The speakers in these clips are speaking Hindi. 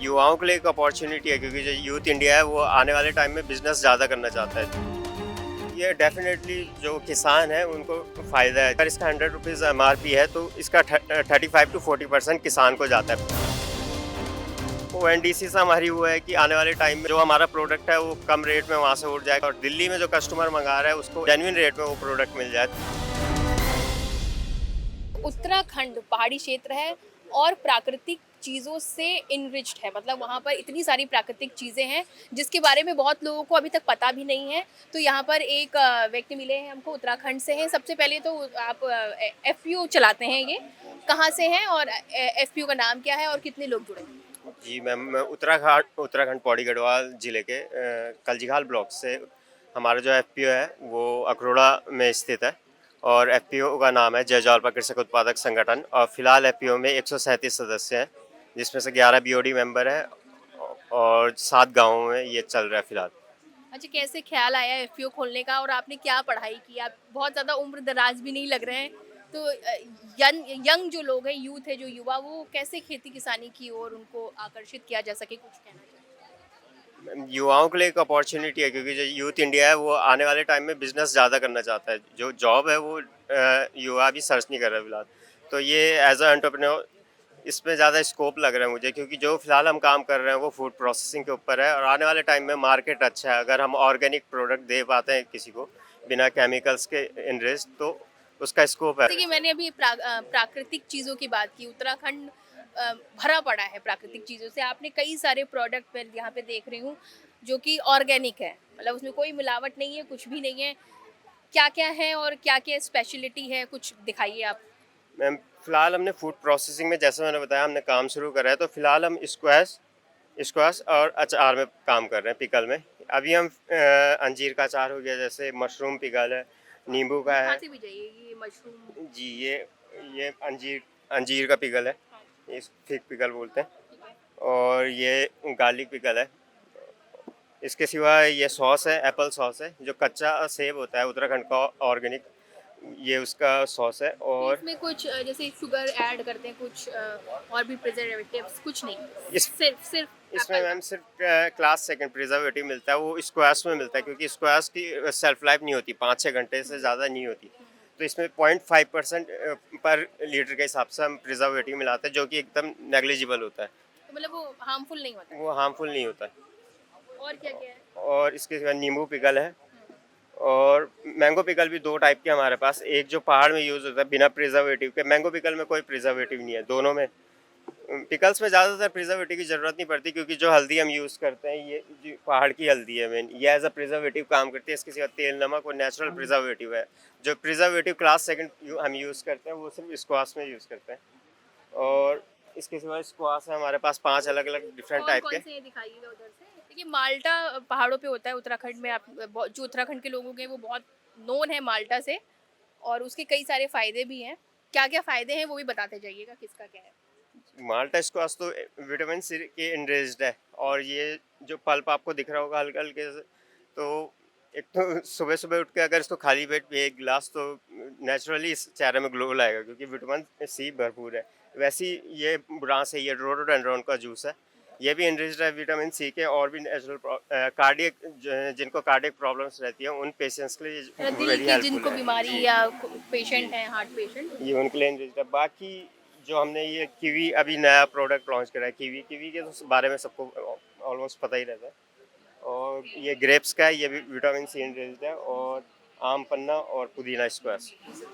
युवाओं के लिए एक अपॉर्चुनिटी है, क्योंकि जो यूथ इंडिया है वो आने वाले टाइम में बिजनेस ज़्यादा करना चाहता है। ये डेफिनेटली जो किसान है उनको फ़ायदा है। अगर इसका 100 रुपीज़ MRP है तो इसका 35 to 40% किसान को जाता है। ONDC से हमारी वो है कि आने वाले टाइम में जो हमारा प्रोडक्ट है वो कम रेट में वहाँ से उठ जाएगा और दिल्ली में जो कस्टमर मंगा रहा है उसको जेन्युइन रेट में वो प्रोडक्ट मिल जाए। उत्तराखंड पहाड़ी क्षेत्र है और प्राकृतिक चीज़ों से इनरिच्ड है। मतलब वहाँ पर इतनी सारी प्राकृतिक चीज़ें हैं जिसके बारे में बहुत लोगों को अभी तक पता भी नहीं है। तो यहाँ पर एक व्यक्ति मिले हैं हमको, उत्तराखंड से हैं। सबसे पहले तो आप FPO चलाते हैं, ये कहाँ से हैं और FPO का नाम क्या है और कितने लोग जुड़े हैं? जी मैम, मैं उत्तराखंड पौड़ी गढ़वाल ज़िले के कलजीघाल ब्लॉक से। हमारा जो FPO है वो अखरोड़ा में स्थित है और FPO का नाम है जय जौलपा कृषक उत्पादक संगठन। और फिलहाल FPO में 137 सदस्य हैं, जिसमें से 11 BOD मेंबर हैं और 7 गाँवों में ये चल रहा है फिलहाल। अच्छा, कैसे ख्याल आया FPO खोलने का और आपने क्या पढ़ाई की? आप बहुत ज़्यादा उम्र दराज भी नहीं लग रहे हैं। तो यंग यंग जो लोग हैं, यूथ है, जो युवा, वो कैसे खेती किसानी की ओर उनको आकर्षित किया जा सके, कुछ कहना चाहिए? युवाओं के लिए एक अपॉर्चुनिटी है, क्योंकि जो यूथ इंडिया है वो आने वाले टाइम में बिजनेस ज़्यादा करना चाहता है। जो जॉब है वो युवा अभी सर्च नहीं कर रहा फिलहाल। तो ये एज अ एंटरप्रेन्योर इसमें ज़्यादा स्कोप लग रहा है मुझे, क्योंकि जो फिलहाल हम काम कर रहे हैं वो फूड प्रोसेसिंग के ऊपर है और आने वाले टाइम में मार्केट अच्छा है। अगर हम ऑर्गेनिक प्रोडक्ट दे पाते हैं किसी को बिना केमिकल्स के इनरिच्ड, तो उसका स्कोप है। जैसे कि मैंने अभी प्राकृतिक चीज़ों की बात की। उत्तराखंड भरा पड़ा है प्राकृतिक चीज़ों से। आपने कई सारे प्रोडक्ट मैं यहाँ पे देख रही हूँ जो कि ऑर्गेनिक है, मतलब उसमें कोई मिलावट नहीं है, कुछ भी नहीं है। क्या-क्या है और क्या-क्या स्पेशलिटी है, कुछ दिखाइए आप? मैम, फिलहाल हमने फूड प्रोसेसिंग में, जैसे मैंने बताया, हमने काम शुरू करा है। तो फिलहाल हम स्क्वैश स्क्वैश और अचार में काम कर रहे हैं, पिकल में। अभी हम अंजीर का अचार हो गया, जैसे मशरूम पिकल है, नींबू का दिखा है। से भी जाइए, ये मशरूम। जी, ये अंजीर अंजीर का पिकल है, हाँ, इस फिग पिकल बोलते हैं। ठीक है। और ये गार्लिक पिकल है। इसके सिवा ये सॉस है, एप्पल सॉस है, जो कच्चा सेब होता है उत्तराखंड का ऑर्गेनिक, ये उसका सॉस है। तो और इसमें कुछ जैसे शुगर ऐड करते हैं, कुछ और भी प्रिजर्वेटिव्स कुछ नहीं, इस सिर्फ सिर्फ इसमें एप्पल का? मैम सिर्फ क्लास सेकंड प्रिजर्वेटिव मिलता है, वो स्क्वाश में मिलता है, क्योंकि स्क्वाश की सेल्फ लाइफ नहीं होती, 5-6 घंटे से ज़्यादा नहीं होती। तो इसमें 0.5% पर लीटर के हिसाब से हम प्रिजर्वेटिव मिलाते हैं, जो कि एकदम नेग्लिजिबल होता है। तो मतलब वो हार्मफुल नहीं होता है। वो हार्मफुल नहीं होता है। और क्या-क्या है? और इसके सिवा नींबू पिकल है और मैंगो पिकल भी 2 टाइप के हमारे पास। एक जो पहाड़ में यूज़ होता है बिना प्रिजर्वेटिव के, मैंगो पिकल में कोई प्रिजर्वेटिव नहीं है। दोनों में पिकल्स में ज़्यादातर प्रिजर्वेटिव की ज़रूरत नहीं पड़ती, क्योंकि जो हल्दी हम यूज़ करते हैं ये जो पहाड़ की हल्दी है मेन, ये एज अ प्रिजर्वेटिव काम करती है। इसके सिवा तेल, नमक और नेचुरल प्रिजर्वेटिव है। जो प्रिजर्वेटिव क्लास सेकंड हम यूज़ करते हैं वो सिर्फ स्क्वाश में यूज़ करते हैं। और इसके सिवा स्क्वाश है हमारे पास 5 अलग-अलग डिफरेंट टाइप के। कौन-कौन से दिखाइएगा उधर से? देखिए, माल्टा पहाड़ों पे होता है उत्तराखंड में। आप जो उत्तराखंड के लोग हैं वो बहुत नोन है माल्टा से, और उसके कई सारे फ़ायदे भी हैं। क्या-क्या फ़ायदे हैं वो भी बताते जाइएगा, किसका क्या है? माल्टा स्क्वाश तो विटामिन सी के इनरिच्ड है। और ये जो पल्प आपको दिख रहा होगा हल्के-हल्के से, तो एक तो सुबह-सुबह उठ के अगर इसको खाली पेट पिए 1 गिलास, तो नेचुरली इस चेहरे में ग्लो लाएगा, क्योंकि विटामिन सी भरपूर है। वैसे ही ये ब्रांच है, ये रोडोडेंड्रॉन का जूस है। ये भी इनरिच्ड है विटामिन सी के, और भी नेचुरल कार्डियक जिनको कार्डियक प्रॉब्लम्स रहती है उन पेशेंट्स के लिए दिल वेरी की हेल्पफुल जिनको है। बीमारी जी, या जी। पेशेंट हैं, हार्ट पेशेंट। ये उनके लिए इनरिच्ड है। बाकी जो हमने ये कीवी अभी नया प्रोडक्ट लॉन्च करा है, कीवी कीवी के तो बारे में सबको ऑलमोस्ट पता ही रहता है। और ये ग्रेप्स का है, ये भी विटामिन सी इनरिच्ड है। और आम पन्ना और पुदीना स्क्वाश।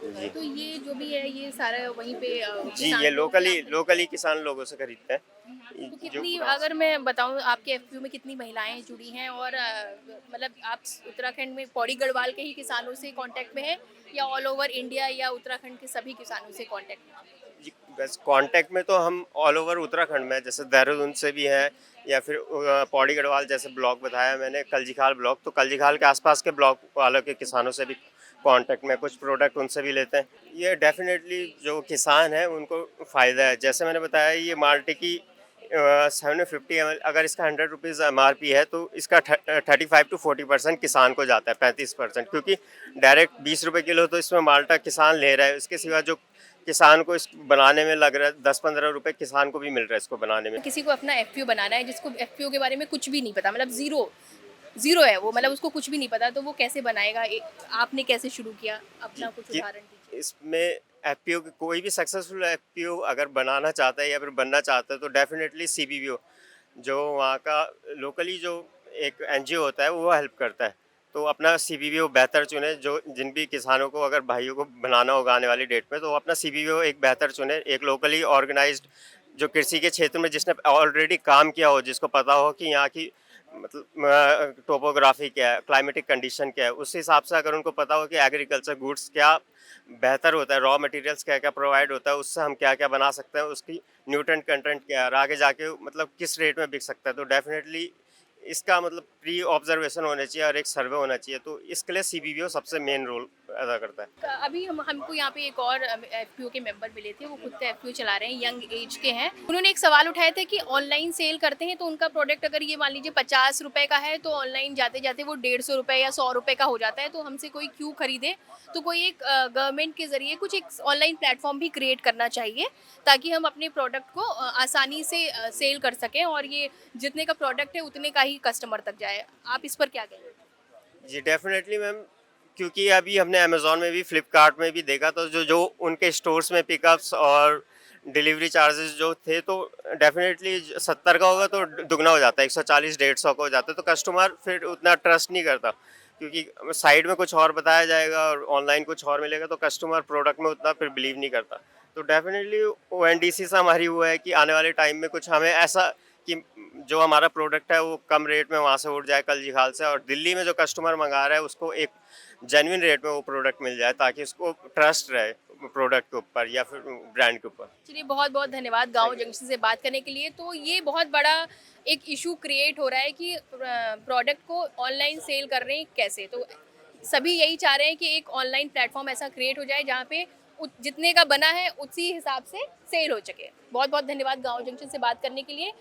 जी, तो ये जो भी है ये सारा वहीं पे जी, ये किसान लोगों के लोकली यहाँ खरीदते लोकली हैं। किसान लोगों से खरीदते हैं। तो जो कितनी, ब्रांच अगर मैं बताऊँ, आपके एफपीओ में कितनी महिलाएं जुड़ी हैं और मतलब आप उत्तराखंड में पौड़ी गढ़वाल के ही किसानों से कांटेक्ट में हैं या ऑल ओवर इंडिया या उत्तराखंड के सभी किसानों से कांटेक्ट में हैं? जी, बस कांटेक्ट में तो हम ऑल ओवर उत्तराखंड में, जैसे देहरादून से भी हैं, या फिर पौड़ी गढ़वाल जैसे ब्लॉक बताया मैंने, कलजीखाल ब्लॉक, तो कलजीखाल के आसपास के ब्लॉक वालों के किसानों से भी कांटेक्ट में, कुछ प्रोडक्ट उनसे भी लेते हैं। ये डेफिनेटली जो किसान है उनको फ़ायदा है। जैसे मैंने बताया, ये माल्टे की 750 ml, अगर इसका 100 रुपीज़ MRP है तो इसका 35 to 40% किसान को जाता है, 35%, क्योंकि डायरेक्ट 20 रुपये किलो तो इसमें माल्टा किसान ले रहा है। इसके सिवा जो किसान को इस बनाने में लग रहा है 10-15 रुपए, किसान को भी मिल रहा है इसको बनाने में। किसी को अपना एफपीओ बनाना है जिसको एफपीओ के बारे में कुछ भी नहीं पता, मतलब जीरो जीरो है वो, मतलब उसको कुछ भी नहीं पता, तो वो कैसे बनाएगा? आपने कैसे शुरू किया? अपना कुछ कि उदाहरण दीजिए। इसमें एफपीओ, कोई भी सक्सेसफुल एफपीओ अगर बनाना चाहता है या फिर बनना चाहता है तो डेफिनेटली सीबीवीओ, जो वहाँ का लोकली जो एक एनजीओ होता है, वो हेल्प करता है। तो अपना सीबीवीओ बेहतर चुने, जो जिन भी किसानों को अगर भाइयों को बनाना होगा आने वाली डेट में, तो वो अपना सीबीवीओ एक बेहतर चुने, एक लोकली ऑर्गेनाइज्ड जो कृषि के क्षेत्र में जिसने ऑलरेडी काम किया हो, जिसको पता हो कि यहाँ की मतलब टोपोग्राफी क्या है, क्लाइमेटिक कंडीशन क्या है, उस हिसाब से अगर उनको पता हो कि एग्रीकल्चर गुड्स क्या बेहतर होता है, रॉ मटेरियल्स क्या क्या प्रोवाइड होता है, उससे हम क्या क्या बना सकते हैं, उसकी न्यूट्रेंट कंटेंट क्या है और आगे जाके मतलब किस रेट में बिक सकता है, तो डेफिनेटली इसका मतलब प्री ऑब्जर्वेशन होना चाहिए और एक सर्वे होना चाहिए। तो इसके लिए सीबीवीओ सबसे मेन रोल अदा करता है। अभी हमको यहाँ पे एक और एफपीओ के मेंबर मिले थे, वो खुद से एफपीओ चला रहे हैं, यंग एज के हैं। उन्होंने एक सवाल उठाया था कि ऑनलाइन सेल करते हैं तो उनका प्रोडक्ट अगर ये मान लीजिए 50 रुपए का है तो ऑनलाइन जाते जाते वो 150 रुपए या 100 रुपए का हो जाता है, तो हमसे कोई क्यों खरीदे? तो कोई एक गवर्नमेंट के जरिए कुछ एक ऑनलाइन प्लेटफॉर्म भी क्रिएट करना चाहिए ताकि हम अपने प्रोडक्ट को आसानी से सेल कर सकें और ये जितने का प्रोडक्ट है उतने का ही कस्टमर तक जाए। आप इस पर क्या कहेंगे? जी डेफिनेटली मैम, क्योंकि अभी हमने अमेज़ॉन में भी फ्लिपकार्ट में भी देखा, तो जो जो उनके स्टोर्स में पिकअप्स और डिलीवरी चार्जेस जो थे, तो डेफिनेटली 70 का होगा तो दुगना हो जाता है, 140-150 का हो जाता है, तो कस्टमर फिर उतना ट्रस्ट नहीं करता, क्योंकि साइड में कुछ और बताया जाएगा और ऑनलाइन कुछ और मिलेगा, तो कस्टमर प्रोडक्ट में उतना फिर बिलीव नहीं करता। तो डेफिनेटली ओएनडीसी से हमारी वो है कि आने वाले टाइम में कुछ हमें ऐसा कि जो हमारा प्रोडक्ट है वो कम रेट में वहाँ से उठ जाए कल जिखाल से, और दिल्ली में जो कस्टमर मंगा रहा है उसको एक जेन्युइन रेट में वो प्रोडक्ट मिल जाए, ताकि उसको ट्रस्ट रहे प्रोडक्ट के ऊपर या फिर ब्रांड के ऊपर। चलिए, बहुत बहुत धन्यवाद गांव जंक्शन से बात करने के लिए। तो ये बहुत बड़ा एक इशू क्रिएट हो रहा है कि प्रोडक्ट को ऑनलाइन सेल कर रहे हैं कैसे, तो सभी यही चाह रहे हैं कि एक ऑनलाइन प्लेटफॉर्म ऐसा क्रिएट हो जाए जहाँ पे जितने का बना है उसी हिसाब से सेल हो सके। बहुत बहुत धन्यवाद गांव जंक्शन से बात करने के लिए।